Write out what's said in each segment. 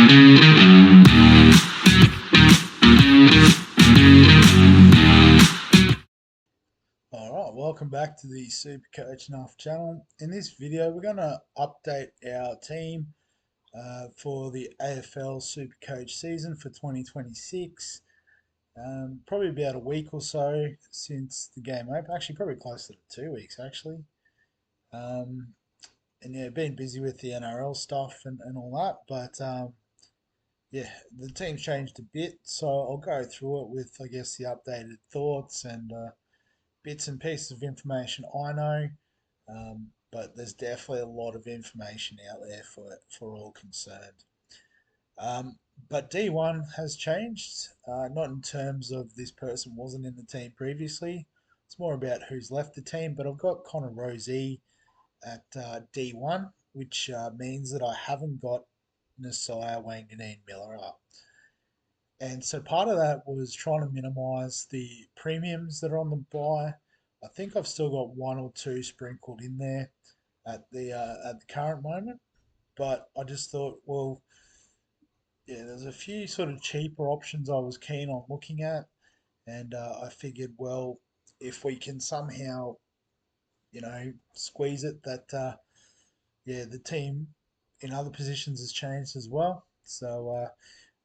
Alright, welcome back to the Supercoach Enough channel. In this video, we're going to update our team for the AFL Supercoach season for 2026. Probably about a week or so since the game opened. Actually, probably closer to 2 weeks, actually. Um, and yeah, been busy with the NRL stuff and all that. But yeah, the team's changed a bit. So I'll go through it with, I guess, the updated thoughts and bits and pieces of information I know, but there's definitely a lot of information out there for all concerned. Um, but D1 has changed, not in terms of this person wasn't in the team previously. It's more about who's left the team. But I've got Connor Rosie at D1, which means that I haven't got Nasiah Wanganeen Miller up. And so part of that was trying to minimise the premiums that are on the buy. I think I've still got one or two sprinkled in there at the current moment, but I just thought, well, yeah, there's a few sort of cheaper options I was keen on looking at, and I figured, well, if we can somehow, squeeze it, that yeah, the team in other positions has changed as well. So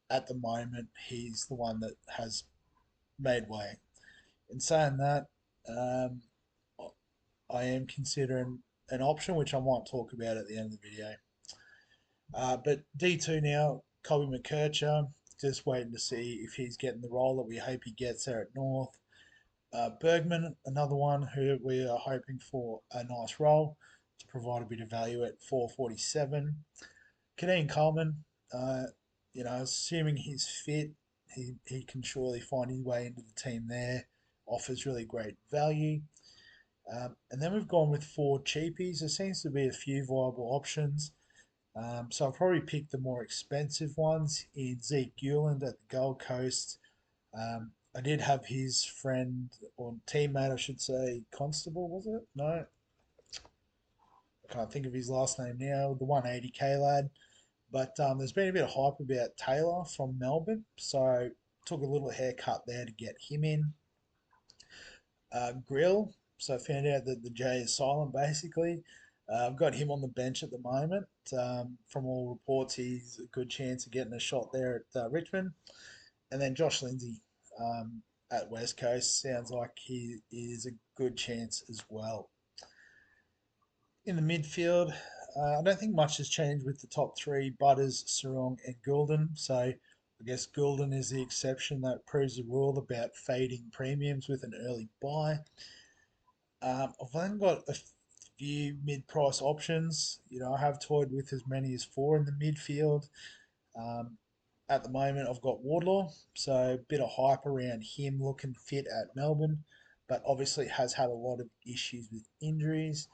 at the moment, he's the one that has made way. In saying that, um, I am considering an option which I might talk about at the end of the video. But D2 now, Colby McKercher, just waiting to see if he's getting the role that we hope he gets there at North. Bergman, another one who we are hoping for a nice role to provide a bit of value at 447. Kadeem Coleman, uh, assuming he's fit, he can surely find his way into the team there. Offers really great value. And then we've gone with four cheapies. There seems to be a few viable options. So I'll probably pick the more expensive ones in Zeke Guland at the Gold Coast. I did have his friend or teammate, I should say, Constable, was it? No, I can't think of his last name now. The 180k lad. But there's been a bit of hype about Taylor from Melbourne, so took a little haircut there to get him in. Grill, so I found out that the J is silent basically. I've got him on the bench at the moment. From all reports, he's a good chance of getting a shot there at Richmond. And then Josh Lindsay at West Coast sounds like he is a good chance as well. In the midfield, I don't think much has changed with the top three: Butters, Sarong, and Goulden. So I guess Goulden is the exception that proves the rule about fading premiums with an early buy. I've then got a few mid-price options. I have toyed with as many as four in the midfield. Um, at the moment, I've got Wardlaw, so a bit of hype around him looking fit at Melbourne, but obviously has had a lot of issues with injuries.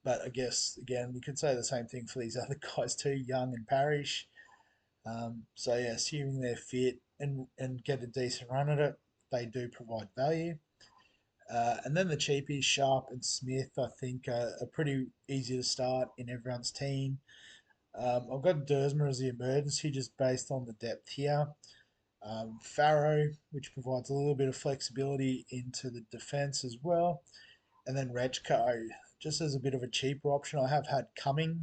But I guess, again, you could say the same thing for these other guys too, Young and Parrish. So, yeah, assuming they're fit and get a decent run at it, they do provide value. And then the cheapies, Sharp and Smith, I think are pretty easy to start in everyone's team. I've got Dersmer as the emergency just based on the depth here. Farrow, which provides a little bit of flexibility into the defence as well. And then Regco, just as a bit of a cheaper option. I have had Cumming,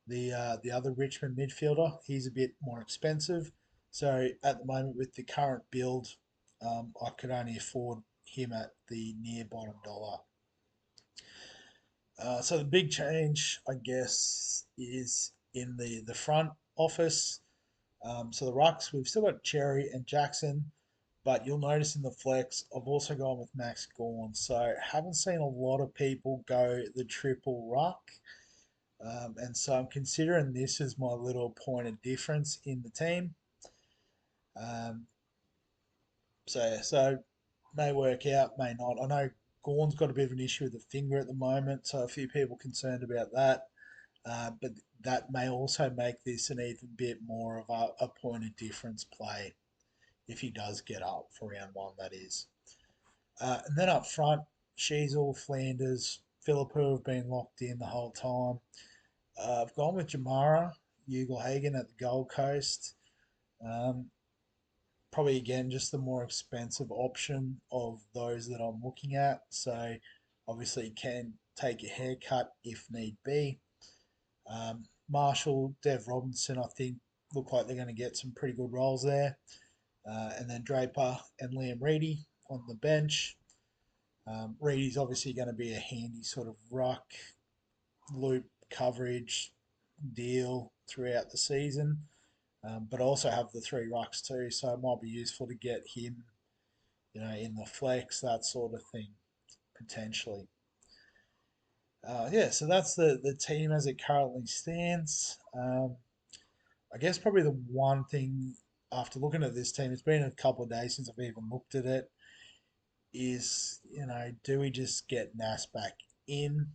the other Richmond midfielder. He's a bit more expensive. So at the moment, with the current build, I could only afford him at the near bottom dollar. So the big change, I guess, is in the front office. So the rucks, we've still got Cherry and Jackson, but you'll notice in the flex, I've also gone with Max Gawn. So haven't seen a lot of people go the triple ruck. And so I'm considering this as my little point of difference in the team. Um, so may work out, may not. I know Gawn's got a bit of an issue with the finger at the moment, so a few people concerned about that. But that may also make this an even bit more of a point of difference play if he does get up for round one, that is. And then up front, Sheasel, Flanders, Phillipou have been locked in the whole time. I've gone with Jamara. Ugelhagen at the Gold Coast. Um, Probably again just the more expensive option of those that I'm looking at. So obviously can take a haircut if need be. Marshall, Dev Robinson, I think look like they're going to get some pretty good roles there. And then Draper and Liam Reedy on the bench. Reedy's obviously going to be a handy sort of ruck, loop coverage deal throughout the season. But also have the three rucks too, so it might be useful to get him, in the flex, that sort of thing, potentially. Yeah, so that's the team as it currently stands. I guess probably the one thing after looking at this team, it's been a couple of days since I've even looked at it, is, do we just get Nas back in?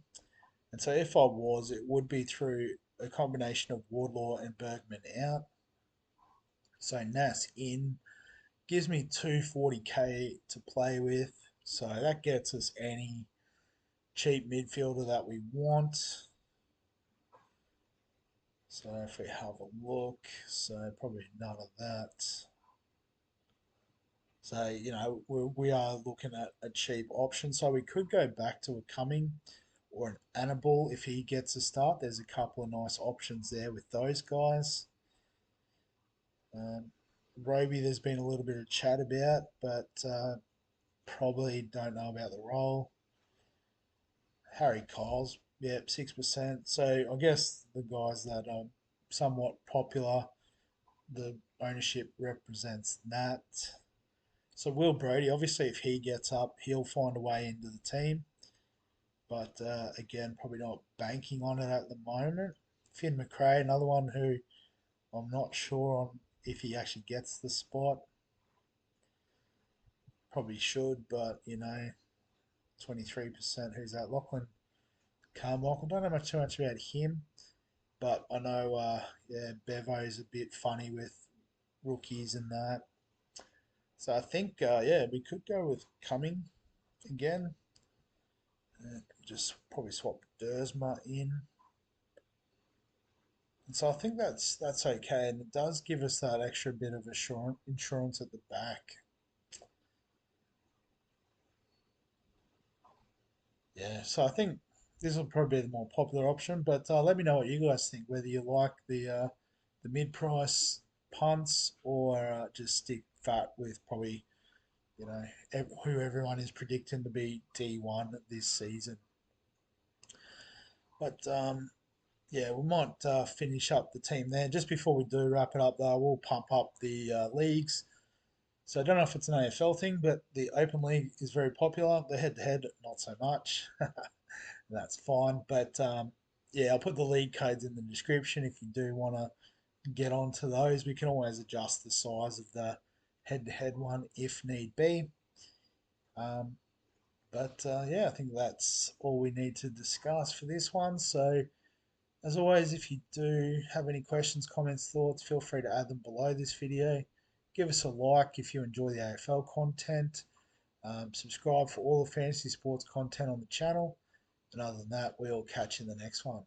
And so if I was, it would be through a combination of Wardlaw and Bergman out. So Nas in gives me 240k to play with. So that gets us any cheap midfielder that we want. So if we have a look, so probably none of that. So, we are looking at a cheap option. So we could go back to a Cumming or an Annabelle if he gets a start. There's a couple of nice options there with those guys. Roby, there's been a little bit of chat about, but probably don't know about the role. Harry Kyle's, yep, 6%. So I guess the guys that are somewhat popular, the ownership represents that. So Will Brody, obviously, if he gets up, he'll find a way into the team. But again, probably not banking on it at the moment. Finn McRae, another one who I'm not sure on if he actually gets the spot. Probably should, but 23%. Who's that? Lachlan Carmichael. Don't know too much about him, but I know, yeah, Bevo's a bit funny with rookies and that. So I think, yeah, we could go with Cumming again. Just probably swap Dersma in. And so I think that's okay, and it does give us that extra bit of insurance at the back. Yeah, so I think this will probably be the more popular option, but let me know what you guys think. Whether you like the mid-price punts or just stick fat with probably who everyone is predicting to be D1 this season. But yeah, we might finish up the team there. Just before we do wrap it up, though, we'll pump up the leagues. So I don't know if it's an AFL thing, but the Open League is very popular. The head-to-head, not so much. That's fine. But yeah, I'll put the league codes in the description if you do want to get onto those. We can always adjust the size of the head-to-head one if need be. Um, but yeah, I think that's all we need to discuss for this one. So as always, if you do have any questions, comments, thoughts, feel free to add them below this video. Give us a like if you enjoy the AFL content. Subscribe for all the fantasy sports content on the channel. And other than that, we'll catch you in the next one.